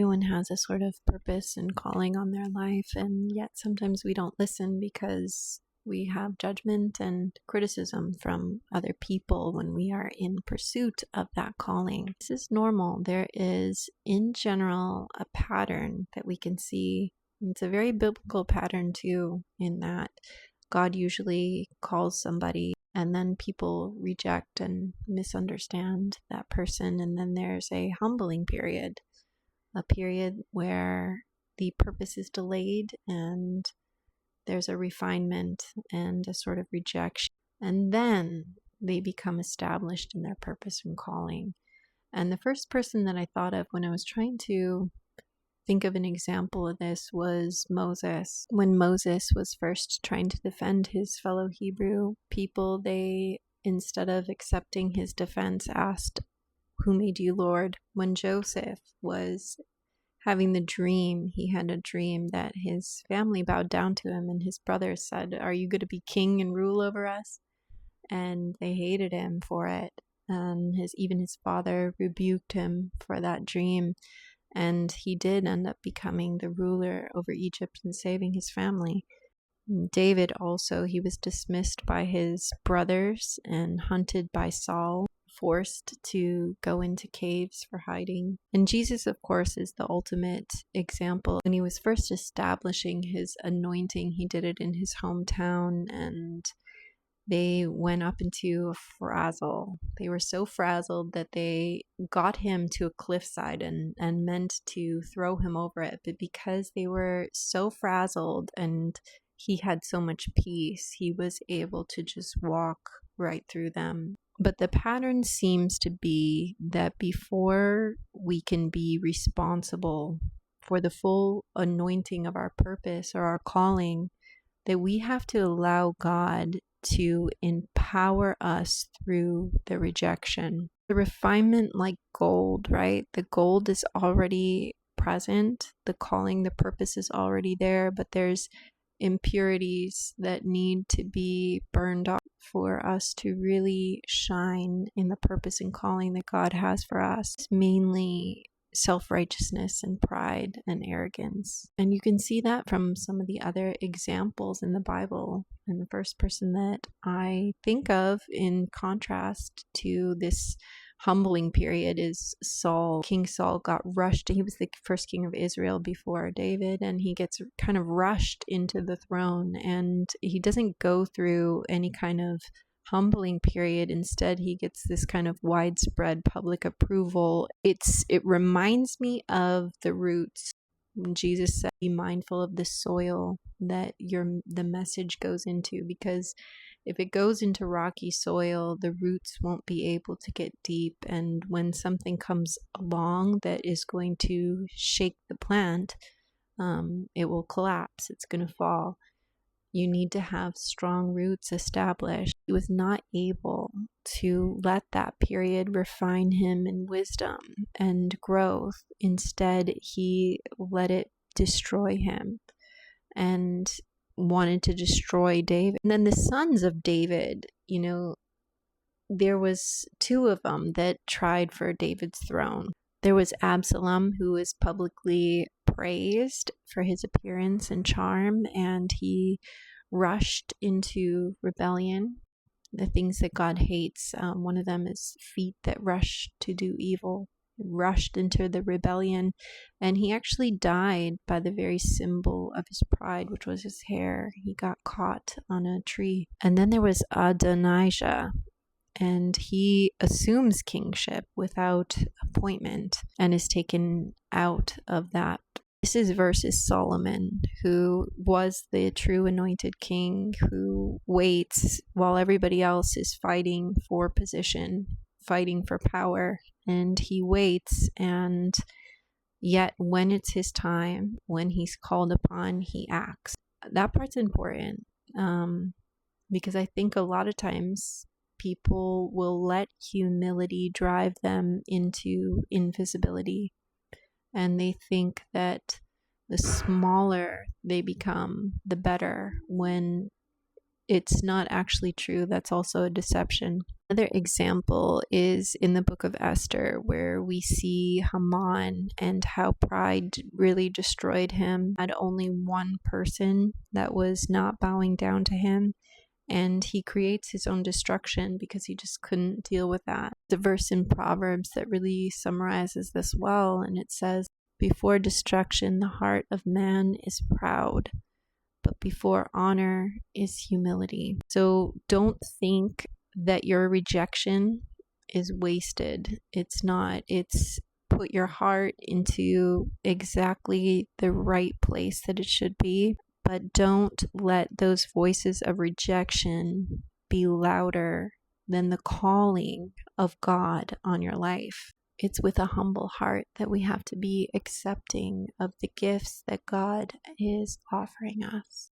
everyone has a sort of purpose and calling on their life, and yet sometimes we don't listen because we have judgment and criticism from other people when we are in pursuit of that calling. This is normal. There is, in general, a pattern that we can see. It's a very biblical pattern too, in that God usually calls somebody and then people reject and misunderstand that person, and then there's a humbling period, a period where the purpose is delayed and there's a refinement and a sort of rejection, and then they become established in their purpose and calling. And the first person that I thought of when I was trying to think of an example of this was Moses. When Moses was first trying to defend his fellow Hebrew people, they, instead of accepting his defense, asked, "Who made you Lord?" When Joseph was having the dream, he had a dream that his family bowed down to him, and his brothers said, "Are you going to be king and rule over us?" And they hated him for it. And even his father rebuked him for that dream. And he did end up becoming the ruler over Egypt and saving his family. David also, he was dismissed by his brothers and hunted by Saul, forced to go into caves for hiding. And Jesus, of course, is the ultimate example. When he was first establishing his anointing, he did it in his hometown, and they went up into a frazzle. They were so frazzled that they got him to a cliffside and meant to throw him over it. But because they were so frazzled and he had so much peace, he was able to just walk right through them. But the pattern seems to be that before we can be responsible for the full anointing of our purpose or our calling, that we have to allow God to empower us through the rejection. The refinement, like gold, right? The gold is already present. The calling, the purpose is already there, but there's impurities that need to be burned off for us to really shine in the purpose and calling that God has for us. It's mainly self-righteousness and pride and arrogance. And you can see that from some of the other examples in the Bible. And the first person that I think of in contrast to this humbling period is Saul. King Saul got rushed. He was the first king of Israel before David, and he gets kind of rushed into the throne, and he doesn't go through any kind of humbling period. Instead, he gets this kind of widespread public approval. It reminds me of the roots. When Jesus said, "Be mindful of the soil that the message goes into," because if it goes into rocky soil, the roots won't be able to get deep, and when something comes along that is going to shake the plant, it will collapse. It's going to fall. You need to have strong roots established. He was not able to let that period refine him in wisdom and growth. Instead, he let it destroy him and wanted to destroy David. And then the sons of David, there was two of them that tried for David's throne. There was Absalom, who was publicly praised for his appearance and charm, and he rushed into rebellion, the things that God hates. One of them is feet that rush to do evil. Rushed into the rebellion, and he actually died by the very symbol of his pride, which was his hair. He got caught on a tree. And then there was Adonijah, and he assumes kingship without appointment and is taken out of that. This is versus Solomon, who was the true anointed king, who waits while everybody else is fighting for position, fighting for power, and he waits, and yet when it's his time, when he's called upon, he acts. That part's important, because I think a lot of times people will let humility drive them into invisibility, and they think that the smaller they become, the better, when it's not actually true. That's also a deception. Another example is in the book of Esther, where we see Haman and how pride really destroyed him. Had only one person that was not bowing down to him, and he creates his own destruction because he just couldn't deal with that. The verse in Proverbs that really summarizes this well, and it says, "Before destruction, the heart of man is proud, but before honor is humility." So don't think that your rejection is wasted. It's not. It's put your heart into exactly the right place that it should be. But don't let those voices of rejection be louder than the calling of God on your life. It's with a humble heart that we have to be accepting of the gifts that God is offering us.